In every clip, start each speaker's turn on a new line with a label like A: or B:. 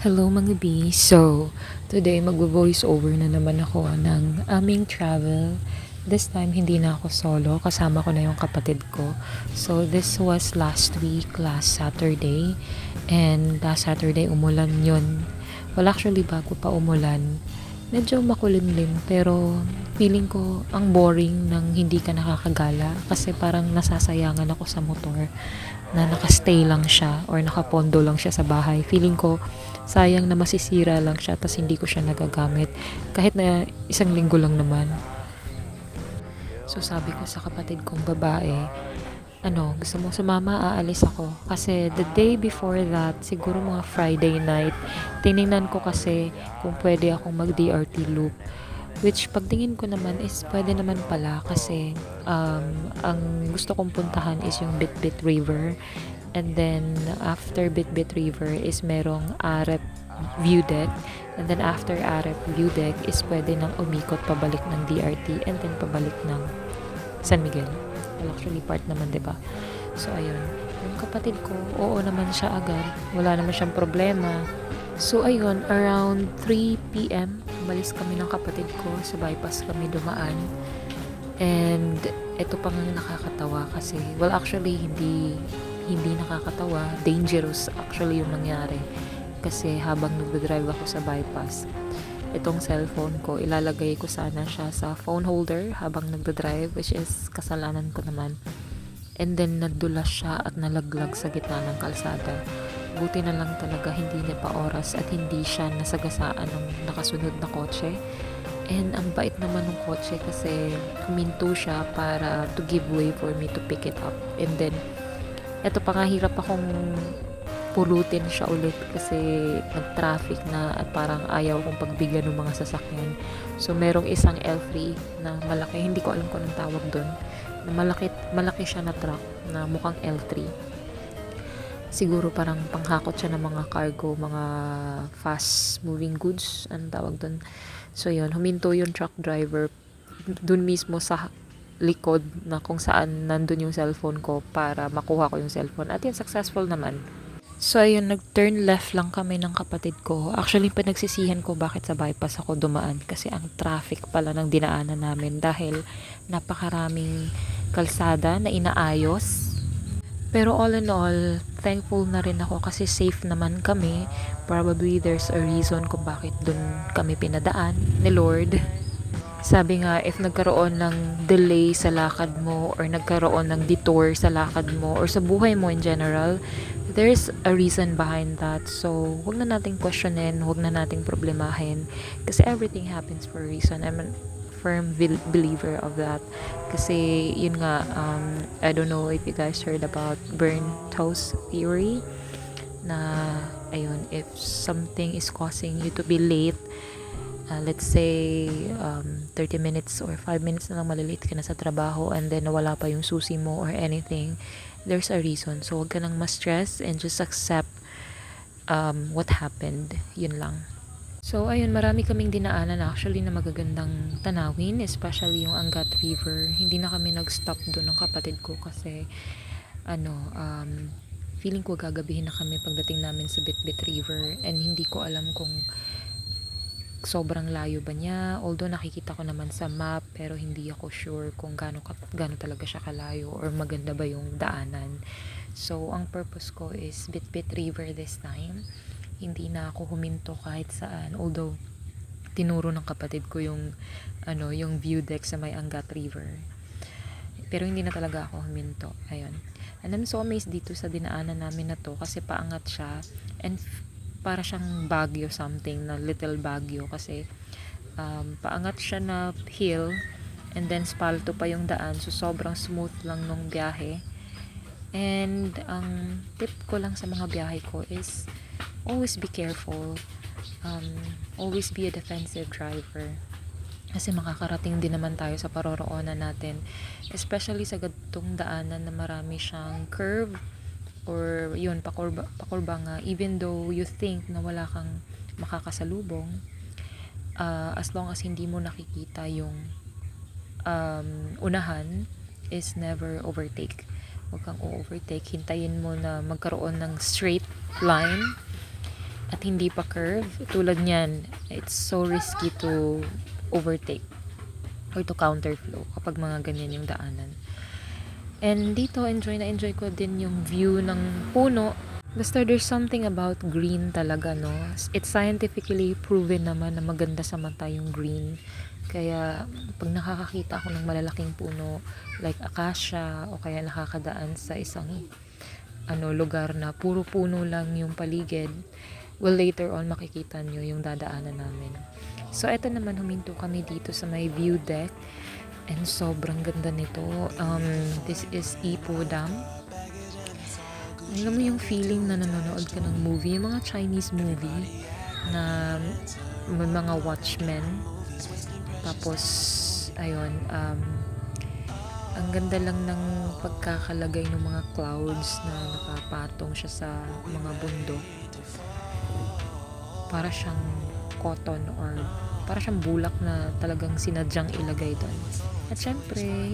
A: Hello mga B. So, today magvo-voice over na naman ako ng aming travel. This time, hindi na ako solo. Kasama ko na yung kapatid ko. So, this was last week, last Saturday. And last Saturday, umulan yun. Well, actually, bago pa umulan, medyo makulimlim. Pero, feeling ko, ang boring ng hindi ka nakakagala. Kasi parang nasasayangan ako sa motor na nakastay lang siya or nakapondo lang siya sa bahay. Feeling ko, sayang na masisira lang siya tapos hindi ko siya nagagamit. Kahit na isang linggo lang naman. So sabi ko sa kapatid kong babae, gusto mong sumama, aalis ako. Kasi the day before that, siguro mga Friday night, tiningnan ko kasi kung pwede akong mag-DRT loop. Which pagtingin ko naman is pwede naman pala kasi ang gusto kong puntahan is yung Bitbit River. And then after Bitbit River is merong Arep View Deck. And then after Arep View Deck is pwede nang umikot pabalik ng DRT and then pabalik ng San Miguel. Well, actually part naman, 'di ba? So ayun, yung kapatid ko, oo naman siya agad. Wala naman siyang problema. So ayun, around 3 p.m. umalis kami ng kapatid ko, sa bypass kami dumaan. And ito pang nakakatawa kasi, well actually hindi nakakatawa, dangerous actually yung nangyari. Kasi habang nagdadrive ako sa bypass, itong cellphone ko, ilalagay ko sana siya sa phone holder habang nagdadrive, which is kasalanan ko naman. And then nadulas siya at nalaglag sa gitna ng kalsada. Buti na lang talaga hindi niya pa oras at hindi siya nasagasaan ng nakasunod na kotse. And ang bait naman ng kotse kasi huminto siya para to give way for me to pick it up. And then, eto pa nga, hirap akong pulutin siya ulit kasi nag-traffic na at parang ayaw kong pagbigyan ng mga sasakyan. So, merong isang L3 na malaki, hindi ko alam kung anong tawag doon, na malaki siya na truck na mukhang L3. Siguro parang panghakot siya ng mga cargo, mga fast moving goods, anong tawag doon. So yun, huminto yung truck driver dun mismo sa likod na kung saan nandun yung cellphone ko para makuha ko yung cellphone. At yun, successful naman. So ayun, nag-turn left lang kami ng kapatid ko. Actually, pinagsisihan ko bakit sa bypass ako dumaan. Kasi ang traffic pala ng dinaanan namin dahil napakaraming kalsada na inaayos. Pero all in all, thankful na rin ako kasi safe naman kami. Probably there's a reason kung bakit dun kami pinadaan ni Lord. Sabi nga, if nagkaroon ng delay sa lakad mo or nagkaroon ng detour sa lakad mo or sa buhay mo in general, there's a reason behind that. So, huwag na nating questionin, huwag na nating problemahin kasi everything happens for a reason. I'm a firm believer of that. Kasi, yun nga, I don't know if you guys heard about Bern-Toast theory na, ayun, if something is causing you to be late, let's say 30 minutes or 5 minutes na lang malilate ka na sa trabaho and then nawala pa yung susi mo or anything, there's a reason. So, huwag ka nang ma-stress and just accept what happened. Yun lang. So, ayun, marami kaming dinaanan actually na magagandang tanawin, especially yung Angat River. Hindi na kami nag-stop doon ng kapatid ko kasi, feeling ko gagabihin na kami pagdating namin sa Bitbit River and hindi ko alam kung sobrang layo ba niya. Although nakikita ko naman sa map pero hindi ako sure kung gaano talaga siya kalayo or maganda ba yung daanan. So, ang purpose ko is Bitbit River this time. Hindi na ako huminto kahit saan. Although, tinuro ng kapatid ko yung, yung view deck sa may Angat River. Pero hindi na talaga ako huminto. Ayun. And I'm so amazed dito sa dinaanan namin na to kasi paangat siya. And para siyang Baguio something, na little Baguio kasi paangat siya na hill and then spalto pa yung daan. So, sobrang smooth lang nung biyahe. And ang tip ko lang sa mga biyahe ko is always be careful. Always be a defensive driver. Kasi makakarating din naman tayo sa paroroonan natin. Especially sa gantong daanan na marami siyang curve or yun, pakurba nga. Even though you think na wala kang makakasalubong, as long as hindi mo nakikita yung unahan, is never overtake. Huwag kang overtake. Hintayin mo na magkaroon ng straight line at at hindi pa curve. Tulad niyan, it's so risky to overtake or to counterflow kapag mga ganyan yung daanan. And dito, enjoy na enjoy ko din yung view ng puno. Basta there's something about green talaga, no? It's scientifically proven naman na maganda sa mata yung green. Kaya pag nakakakita ako ng malalaking puno like acacia o kaya nakakadaan sa isang lugar na puro puno lang yung paligid, well, later on makikita nyo yung dadaanan namin. So eto naman, huminto kami dito sa may view deck. And sobrang ganda nito. This is Ipoh Dam. Alam mo yung feeling na nanonood ka ng movie, yung mga Chinese movie na may mga watchmen. Tapos, ayun, ang ganda lang ng pagkakalagay ng mga clouds na nakapatong siya sa mga bundok. Para siyang cotton or para siyang bulak na talagang sinadyang ilagay doon. At syempre,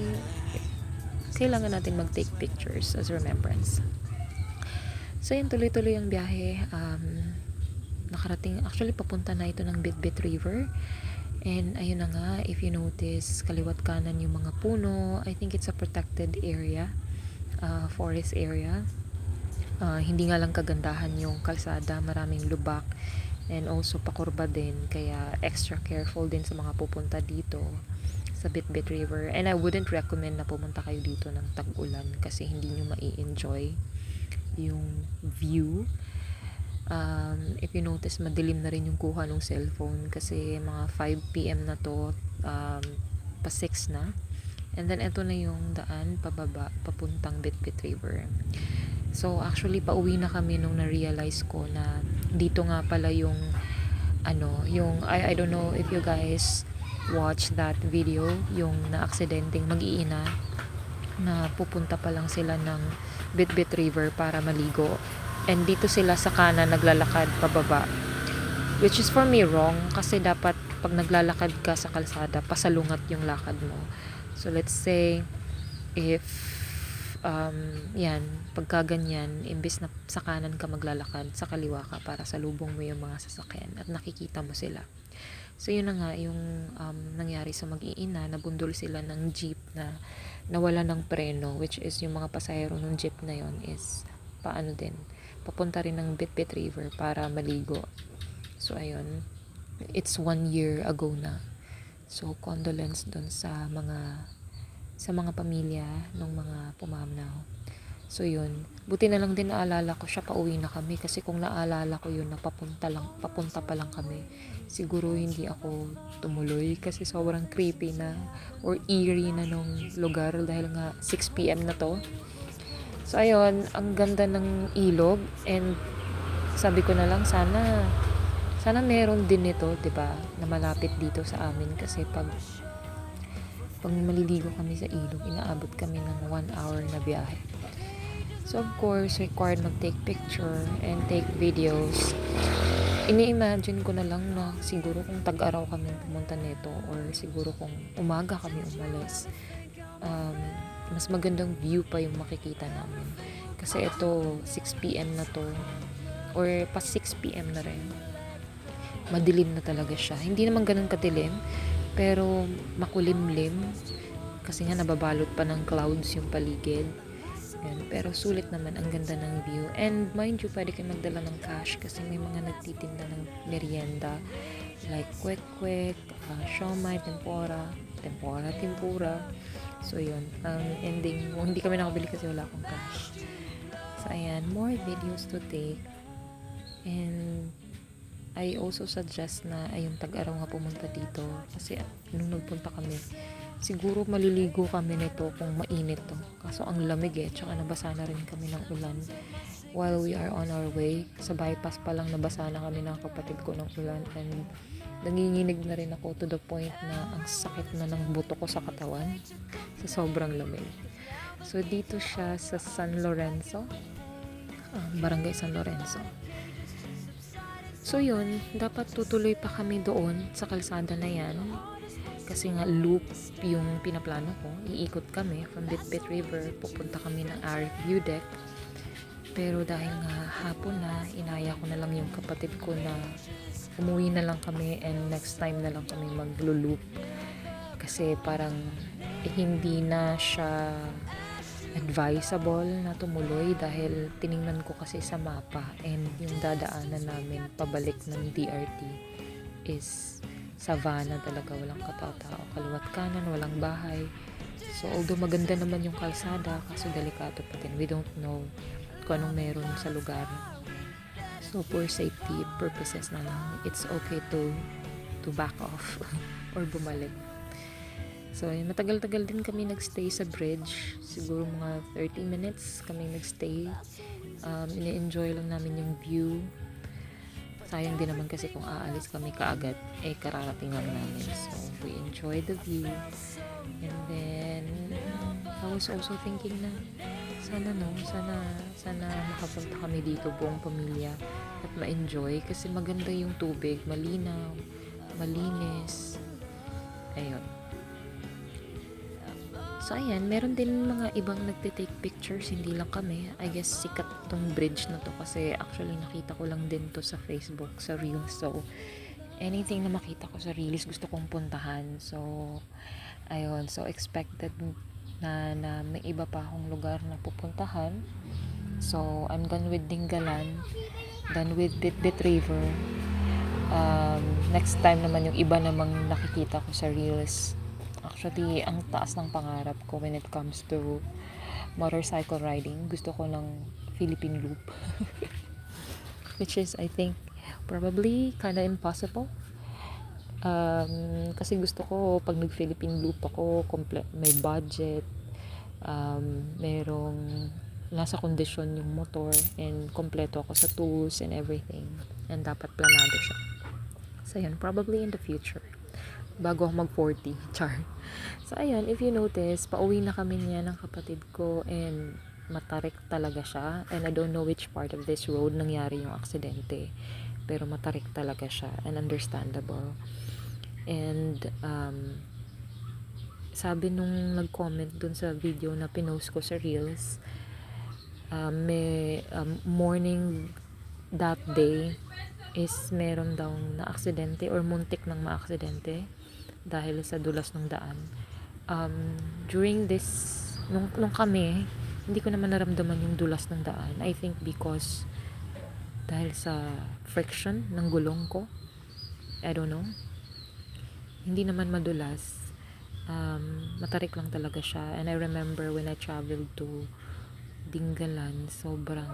A: kailangan natin mag-take pictures as remembrance. So yun, tuloy-tuloy ang biyahe. Nakarating, actually papunta na ito ng Bitbit River. And ayun na nga, if you notice, kaliwat kanan yung mga puno. I think it's a protected area, forest area. Hindi nga lang kagandahan yung kalsada, maraming lubak. And also pakurba din, kaya extra careful din sa mga pupunta dito sa Bitbit River. And I wouldn't recommend na pumunta kayo dito ng tag-ulan kasi hindi nyo mai-enjoy yung view. If you notice, madilim na rin yung kuha ng cellphone kasi mga 5 PM na to, pa 6 na. And then ito na yung daan pababa papuntang Bitbit River. So actually pauwi na kami nung na-realize ko na dito nga pala yung I don't know if you guys watch that video, yung na-aksidenteng mag-iina na pupunta pa lang sila ng Bitbit River para maligo. And dito sila sa kanan naglalakad pababa. Which is for me wrong kasi dapat pag naglalakad ka sa kalsada, pasalungat yung lakad mo. So let's say if pagka ganyan, imbis na sa kanan ka maglalakad, sa kaliwa ka para salubong mo yung mga sasakyan at nakikita mo sila. So yun na nga yung nangyari sa mag-iina, nabundol sila ng jeep na nawala ng preno, which is yung mga pasahero ng jeep na yon is papunta rin ng Bitbit River para maligo. So ayun, it's 1 year ago na. So condolence dun sa mga pamilya ng mga pumanaw. So yun, buti na lang din naalala ko siya, pauwi na kami kasi kung naalala ko yun na papunta pa lang kami, siguro hindi ako tumuloy kasi sobrang creepy na or eerie na nung lugar dahil nga 6 PM na to. So ayun, ang ganda ng ilog and sabi ko na lang sana meron din nito, 'di ba, na malapit dito sa amin kasi pag maliligo kami sa ilog, inaabot kami ng 1 hour na biyahe. So of course, required mag-take picture and take videos. Ini-imagine ko na lang na siguro kung tag-araw kami pumunta nito or siguro kung umaga kami umalis, mas magandang view pa yung makikita namin. Kasi ito, 6 PM na to or pa 6 PM na rin. Madilim na talaga siya. Hindi naman ganun kadilim, pero makulimlim kasi nga nababalot pa ng clouds yung paligid. Yan. Pero sulit naman, ang ganda ng view. And mind you, pwede kayo magdala ng cash kasi may mga nagtitinda ng merienda like kwek-kwek, siomai, tempura. So yun, ang ending, hindi kami nakabili kasi wala akong cash. So ayan, more videos to take. And I also suggest na ayun, tag-araw nga pumunta dito kasi nung nagpunta kami, siguro maliligo kami nito kung mainit to. Kaso ang lamig tsaka nabasa na rin kami ng ulan while we are on our way. Sa bypass pa lang nabasa na kami ng kapatid ko ng ulan and nanginginig na rin ako to the point na ang sakit na ng buto ko sa katawan sa sobrang lamig. So dito siya sa San Lorenzo, Barangay San Lorenzo. So yun, dapat tutuloy pa kami doon sa kalsada na yan kasi nga loop yung pinaplano ko. Iikot kami from Bitbit River, pupunta kami ng Arif View Deck. Pero dahil nga hapon na, inaya ko na lang yung kapatid ko na umuwi na lang kami and next time na lang kami maglo-loop. Kasi parang hindi na siya advisable na tumuloy dahil tiningnan ko kasi sa mapa and yung dadaanan namin pabalik ng DRT is savannah talaga, walang katao-tao, kaliwat kanan, walang bahay. So although maganda naman yung kalsada, kaso delikado pa din. We don't know kung anong meron sa lugar. So for safety purposes na lang, it's okay to back off or bumalik. So, matagal-tagal din kami nagstay sa bridge. Siguro mga 30 minutes kami nagstay. Ini-enjoy lang namin yung view. Sayang din naman kasi kung aalis kami kaagad, kararating lang namin. So, we enjoy the view. And then, I was also thinking na sana makapunta kami dito buong pamilya at ma-enjoy kasi maganda yung tubig, malinaw, malinis. Ayun. So, ayan, meron din mga ibang nagte-take pictures, hindi lang kami. I guess sikat tong bridge na to kasi actually nakita ko lang din to sa Facebook, sa Reels. So, anything na makita ko sa Reels, gusto kong puntahan. So, ayun. So, expected na may iba pa akong lugar na pupuntahan. So, I'm done with Dingalan, done with Bitbit River. Next time naman yung iba namang nakikita ko sa Reels. Actually, ang taas ng pangarap ko when it comes to motorcycle riding. Gusto ko ng Philippine Loop. Which is, I think, probably kinda impossible. Kasi gusto ko, pag nag-Philippine Loop ako, may budget, merong nasa kondisyon yung motor, and kompleto ako sa tools and everything. And dapat planado siya. So, yun, probably in the future. Bago ako mag-40, char. So, ayan, if you notice, pauwi na kami niya ng kapatid ko and matarik talaga siya. And I don't know which part of this road nangyari yung aksidente. Pero matarik talaga siya and understandable. And, sabi nung nag-comment dun sa video na pinost ko sa Reels, may morning that day is meron daw na aksidente or muntik ng maaksidente dahil sa dulas ng daan. During this, nung kami, hindi ko naman naramdaman yung dulas ng daan. I think because dahil sa friction ng gulong ko. I don't know. Hindi naman madulas. Matarik lang talaga siya. And I remember when I traveled to Dingalan, sobrang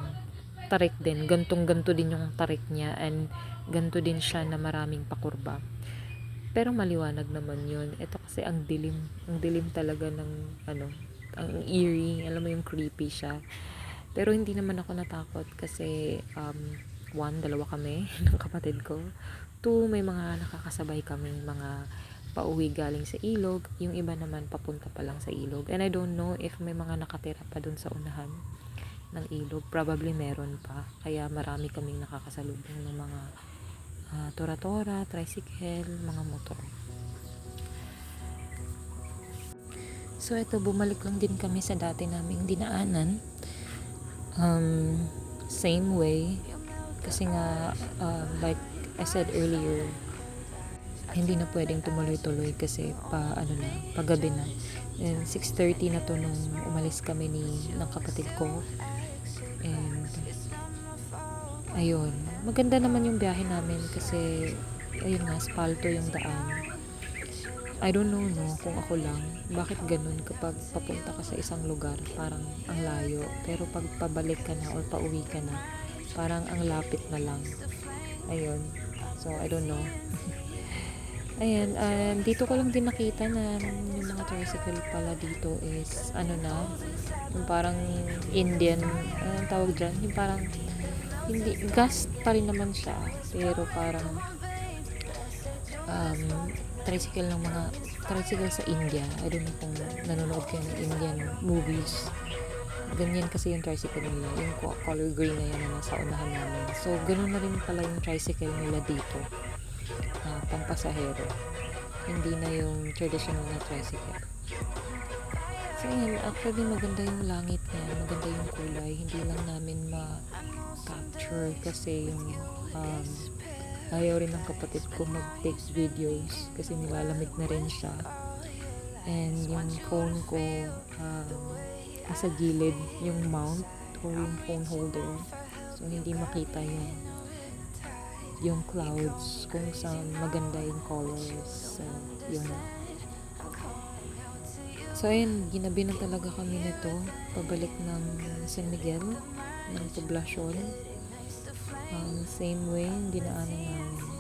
A: tarik din. Gantong-ganto din yung tarik niya and ganto din siya na maraming pakurba. Pero maliwanag naman yun. Ito kasi ang dilim. Ang dilim talaga ng ang eerie. Alam mo yung creepy siya. Pero hindi naman ako natakot kasi 1, 2 kami ng kapatid ko. 2, may mga nakakasabay kaming mga pauwi galing sa ilog. Yung iba naman papunta pa lang sa ilog. And I don't know if may mga nakatira pa dun sa unahan ng ilog. Probably meron pa. Kaya marami kaming nakakasalubong ng mga tora-tora, tricycle, mga motor. So, ito, bumalik lang din kami sa dati naming dinaanan. Same way. Kasi nga, like I said earlier, hindi na pwedeng tumuloy-tuloy kasi paggabi na. And 6:30 na to nung umalis kami ng kapatid ko. And ayun, maganda naman yung biyahe namin kasi ayun nga, spalto yung daan. I don't know kung ako lang, bakit ganun kapag papunta ka sa isang lugar, parang ang layo, pero pag pabalik ka na or pauwi ka na, parang ang lapit na lang. Ayun, so I don't know. Ayan, dito ko lang din nakita na yung mga tricycle pala dito is yung parang Indian, anong tawag dyan? Yung parang hindi, gas pa rin naman siya, pero parang tricycle sa India. I don't know kung nanonood kayo ng Indian movies. Ganyan kasi yung tricycle nila, yung color green na yan na nasa unahan namin. So, ganun na rin pala yung tricycle nila dito, pampasahero. Hindi na yung traditional na tricycle. So yun, actually maganda yung langit niya, maganda yung kulay. Hindi lang namin ma-capture kasi yung um, ayaw rin ng kapatid ko mag-take videos kasi nilalamig na rin siya. And yung phone ko, nasa gilid yung mount or yung phone holder. So hindi makita yung clouds kung saan maganda yung colors. So yun. So ayun, ginabi na talaga kami nito pabalik ng San Miguel ng poblasyon. Same way, dinaanan namin.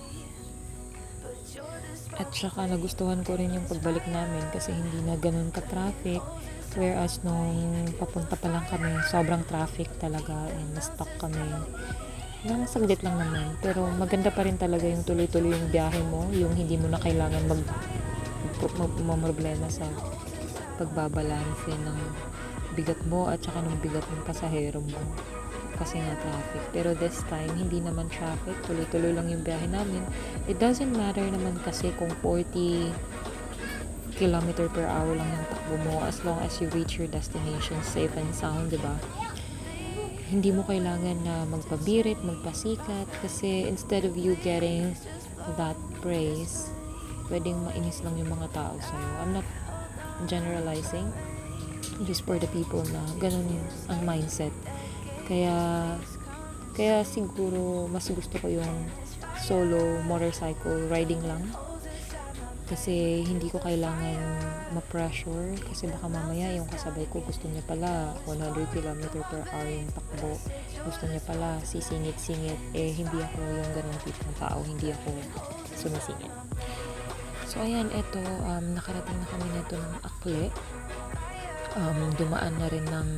A: At saka nagustuhan ko rin yung pagbalik namin kasi hindi na ganun ka-traffic. Whereas nung papunta pa lang kami, sobrang traffic talaga and na-stuck kami. Nang saglit lang naman. Pero maganda pa rin talaga yung tuloy-tuloy yung biyahe mo. Yung hindi mo na kailangan problema sa pagbabalanse ng bigat mo at saka ng bigat ng pasahero mo. Kasi nga traffic. Pero this time, hindi naman traffic. Tuloy-tuloy lang yung biyahe namin. It doesn't matter naman kasi kung 40 km per hour lang yung takbo mo as long as you reach your destination safe and sound, diba? Hindi mo kailangan na magpabirit, magpasikat kasi instead of you getting that praise, pwedeng mainis lang yung mga tao sa'yo. I'm not generalizing, just for the people na ganun ang mindset. Kaya siguro mas gusto ko yung solo motorcycle riding lang. Kasi hindi ko kailangan ma-pressure kasi baka mamaya yung kasabay ko gusto niya pala 100 km per hour yung takbo. Gusto niya pala sisingit-singit. Hindi ako yung ganun tipong tao. Hindi ako sumisingit. So ayan, eto, nakarating na kami nito ng Akle. Dumaan na rin ng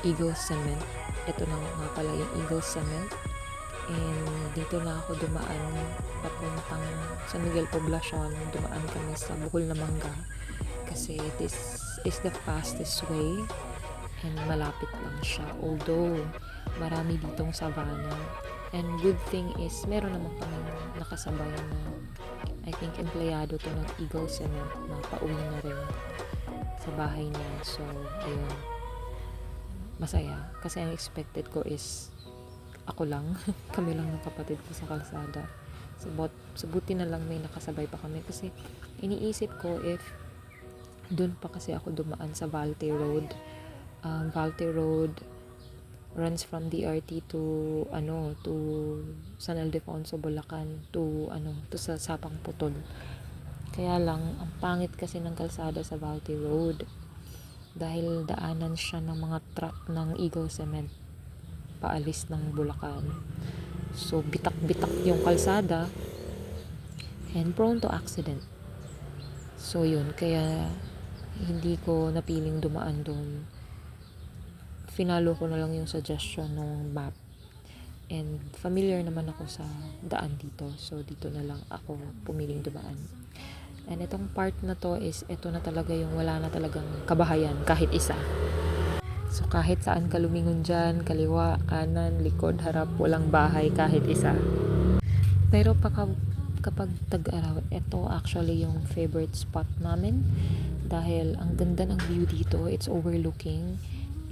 A: Eagle Cement. Ito na nga pala yung Eagle Cement. And dito na ako dumaan papuntang San Miguel Poblacion. Dumaan kami sa Bukol na Mangga. Kasi this is the fastest way. And malapit lang siya. Although, marami ditong savana. And good thing is, meron naman kami nakasabay na I think empleyado to ng Eagle Cement na pauwi na rin sa bahay niya. So, ayun. Masaya. Kasi ang expected ko is ako lang. Kami lang ng kapatid ko sa kalsada. So, buti na lang may nakasabay pa kami. Kasi iniisip ko if dun pa kasi ako dumaan sa Valte Road. Valte Road runs from DRT to San Ildefonso, Bulacan to sa Sapang Putol. Kaya lang ang pangit kasi ng kalsada sa Valte Road dahil daanan siya ng mga truck ng Eagle Cement paalis ng Bulacan. So bitak-bitak yung kalsada and prone to accident. So yun, kaya hindi ko napiling dumaan doon. Finalo ko na lang yung suggestion ng map. And familiar naman ako sa daan dito. So dito na lang ako pumiling dumaan. And itong part na to is, ito na talaga yung wala na talagang kabahayan kahit isa. So kahit saan ka lumingon dyan, kaliwa, kanan, likod, harap, walang bahay kahit isa. Pero kapag tag-araw, ito actually yung favorite spot namin. Dahil ang ganda ng view dito, it's overlooking.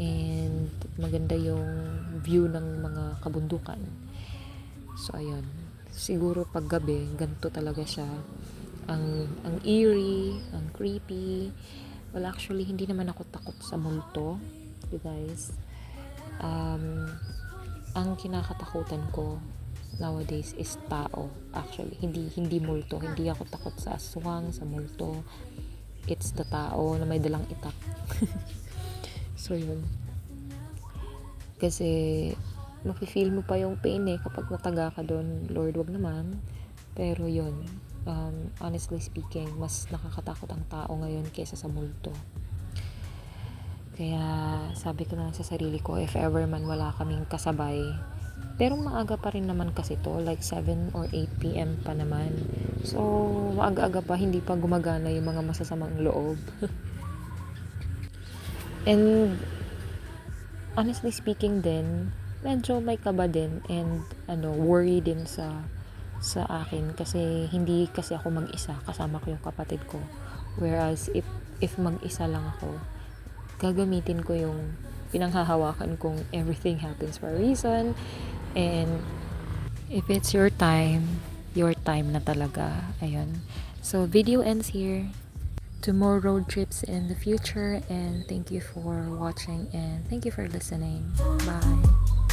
A: And maganda yung view ng mga kabundukan. So ayun, siguro pag gabi, ganito talaga siya. Ang eerie, ang creepy. Well, actually, hindi naman ako takot sa multo, you guys. Ang kinakatakutan ko nowadays is tao. Actually, hindi multo. Hindi ako takot sa aswang, sa multo. It's the tao na may dalang itak. So, yun. Kasi, mafe-feel mo pa yung pain kapag nataga ka doon. Lord, wag naman. Pero yun, honestly speaking, mas nakakatakot ang tao ngayon kaysa sa multo. Kaya sabi ko na sa sarili ko, if ever man wala kaming kasabay, pero maaga pa rin naman kasi to, like 7 or 8 p.m. pa naman. So, maaga-aga pa, hindi pa gumagana yung mga masasamang loob. And honestly speaking din, medyo may kaba din and worry din sa akin kasi hindi kasi ako mag-isa, kasama ko yung kapatid ko. Whereas if mag-isa lang ako, gagamitin ko yung pinanghahawakan kong everything happens for a reason. And if it's your time na talaga. Ayun. So, video ends here. To more road trips in the future, and thank you for watching and thank you for listening. Bye.